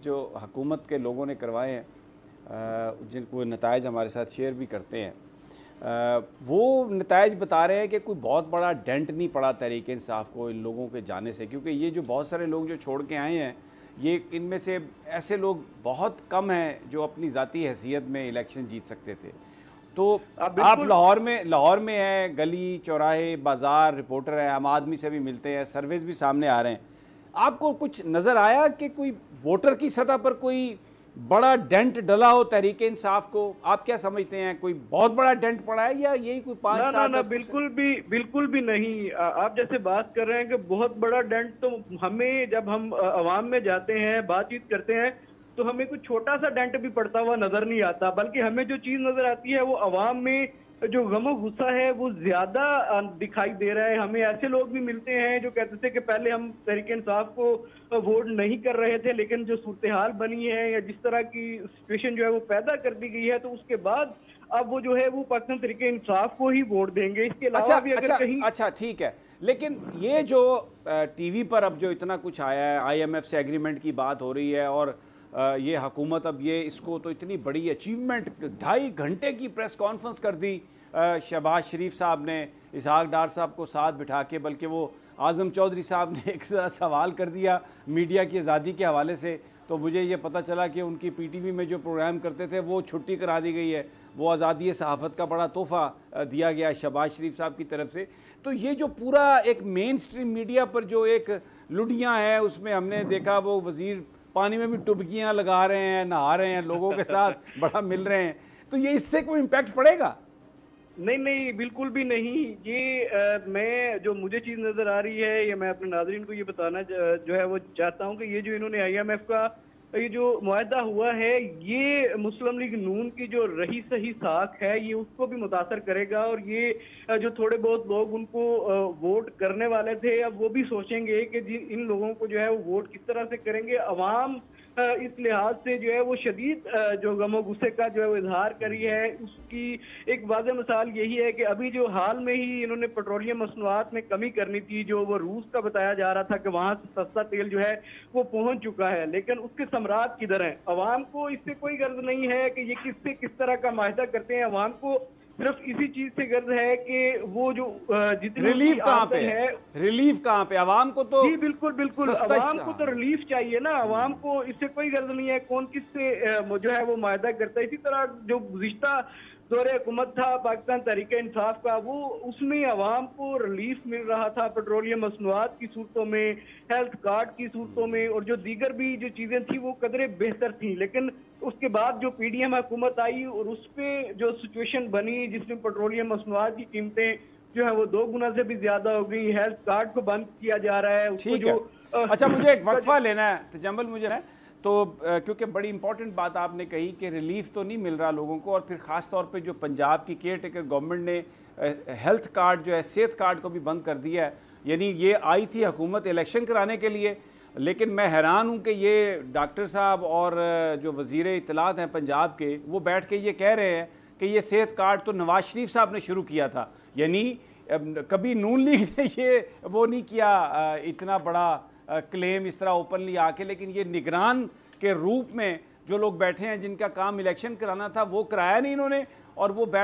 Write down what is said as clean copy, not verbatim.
جو حکومت کے لوگوں نے کروائے ہیں جن کو نتائج ہمارے ساتھ شیئر بھی کرتے ہیں وہ نتائج بتا رہے ہیں کہ کوئی بہت بڑا ڈینٹ نہیں پڑا تحریک انصاف کو ان لوگوں کے جانے سے، کیونکہ یہ جو بہت سارے لوگ جو چھوڑ کے آئے ہیں یہ ان میں سے ایسے لوگ بہت کم ہیں جو اپنی ذاتی حیثیت میں الیکشن جیت سکتے تھے۔ تو آپ لاہور میں ہیں، گلی چوراہے بازار رپورٹر ہیں، عام آدمی سے بھی ملتے ہیں، سرویز بھی سامنے آ رہے ہیں، آپ کو کچھ نظر آیا کہ کوئی ووٹر کی سطح پر کوئی بڑا ڈینٹ ڈلا ہو تحریک انصاف کو؟ آپ کیا سمجھتے ہیں، کوئی بہت بڑا ڈینٹ پڑا ہے یا یہی کوئی 5-7-10%؟ بالکل بھی نہیں۔ آپ جیسے بات کر رہے ہیں کہ بہت بڑا ڈینٹ، تو ہمیں جب ہم عوام میں جاتے ہیں بات چیت کرتے ہیں تو ہمیں کوئی چھوٹا سا ڈینٹ بھی پڑتا ہوا نظر نہیں آتا، بلکہ ہمیں جو چیز نظر آتی ہے وہ عوام میں جو غم و غصہ ہے وہ زیادہ دکھائی دے رہا ہے۔ ہمیں ایسے لوگ بھی ملتے ہیں جو کہتے تھے کہ پہلے ہم تحریک انصاف کو ووٹ نہیں کر رہے تھے، لیکن جو صورتحال بنی ہے یا جس طرح کی سچویشن جو ہے وہ پیدا کر دی گئی ہے تو اس کے بعد اب وہ جو ہے وہ پاکستان تحریک انصاف کو ہی ووٹ دیں گے۔ اس کے علاوہ بھی اگر کہیں اچھا ٹھیک ہے، لیکن یہ جو ٹی وی پر اب جو اتنا کچھ آیا ہے، آئی ایم ایف سے ایگریمنٹ کی بات ہو رہی ہے اور یہ حکومت اب یہ اس کو تو اتنی بڑی اچیومنٹ 2.5 گھنٹے کی پریس کانفرنس کر دی شہباز شریف صاحب نے اسحاق ڈار صاحب کو ساتھ بٹھا کے، بلکہ وہ اعظم چودھری صاحب نے ایک سوال کر دیا میڈیا کی آزادی کے حوالے سے، تو مجھے یہ پتہ چلا کہ ان کی پی ٹی وی میں جو پروگرام کرتے تھے وہ چھٹی کرا دی گئی ہے، وہ آزادی صحافت کا بڑا تحفہ دیا گیا ہے شہباز شریف صاحب کی طرف سے۔ تو یہ جو پورا ایک مین سٹریم میڈیا پر جو ایک لڈیاں ہیں، اس میں ہم نے دیکھا وہ وزیر پانی میں بھی ڈبکیاں لگا رہے ہیں، نہا رہے ہیں، لوگوں کے ساتھ بڑا مل رہے ہیں، تو یہ اس سے کوئی امپیکٹ پڑے گا؟ نہیں بالکل بھی نہیں۔ یہ میں جو مجھے چیز نظر آ رہی ہے، یہ میں اپنے ناظرین کو یہ بتانا جو ہے وہ چاہتا ہوں کہ یہ جو انہوں نے آئی ایم ایف کا یہ جو معاہدہ ہوا ہے یہ مسلم لیگ نون کی جو رہی سہی ساکھ ہے یہ اس کو بھی متاثر کرے گا، اور یہ جو تھوڑے بہت لوگ ان کو ووٹ کرنے والے تھے اب وہ بھی سوچیں گے کہ جی ان لوگوں کو جو ہے وہ ووٹ کس طرح سے کریں گے۔ عوام اس لحاظ سے جو ہے وہ شدید جو غم و غصے کا جو ہے وہ اظہار کری ہے۔ اس کی ایک واضح مثال یہی ہے کہ ابھی جو حال میں ہی انہوں نے پیٹرولیم مصنوعات میں کمی کرنی تھی، جو وہ روس کا بتایا جا رہا تھا کہ وہاں سے سستا تیل جو ہے وہ پہنچ چکا ہے، لیکن اس کے ثمرات کدھر ہیں؟ عوام کو اس سے کوئی غرض نہیں ہے کہ یہ کس طرح کا معاہدہ کرتے ہیں۔ عوام کو صرف اسی چیز سے غرض ہے کہ وہ جو جتنی ریلیف کہاں پہ ہے؟ ریلیف کہاں پہ؟ عوام کو تو جی بالکل عوام کو تو ریلیف چاہیے نا، عوام کو اس سے کوئی غرض نہیں ہے کون کس سے جو ہے وہ معاہدہ کرتا ہے۔ اسی طرح جو گزشتہ دور حکومت تھا پاکستان تحریک انصاف کا، وہ اس میں عوام کو ریلیف مل رہا تھا پیٹرولیم مصنوعات کی صورتوں میں، ہیلتھ کارڈ کی صورتوں میں، اور جو دیگر بھی جو چیزیں تھیں وہ قدرے بہتر تھیں۔ لیکن اس کے بعد جو پی ڈی ایم حکومت آئی اور اس پہ جو سچویشن بنی جس میں پیٹرولیم مصنوعات کی قیمتیں جو ہے وہ 2 گنا سے بھی زیادہ ہو گئی، ہیلتھ کارڈ کو بند کیا جا رہا ہے، اس کو ٹھیک ہے۔ اچھا مجھے ایک وقفہ لینا ہے تجمل، مجھے ہے تو کیونکہ بڑی امپورٹنٹ بات آپ نے کہی کہ ریلیف تو نہیں مل رہا لوگوں کو، اور پھر خاص طور پہ جو پنجاب کی کیئر ٹیکر گورنمنٹ نے ہیلتھ کارڈ جو ہے صحت کارڈ کو بھی بند کر دیا ہے، یعنی یہ آئی تھی حکومت الیکشن کرانے کے لیے، لیکن میں حیران ہوں کہ یہ ڈاکٹر صاحب اور جو وزیر اطلاعات ہیں پنجاب کے، وہ بیٹھ کے یہ کہہ رہے ہیں کہ یہ صحت کارڈ تو نواز شریف صاحب نے شروع کیا تھا، یعنی کبھی نون لیگ نے یہ وہ نہیں کیا اتنا بڑا کلیم اس طرح اوپنلی آ کے، لیکن یہ نگران کے روپ میں جو لوگ بیٹھے ہیں جن کا کام الیکشن کرانا تھا وہ کرایا نہیں انہوں نے، اور وہ بیٹھ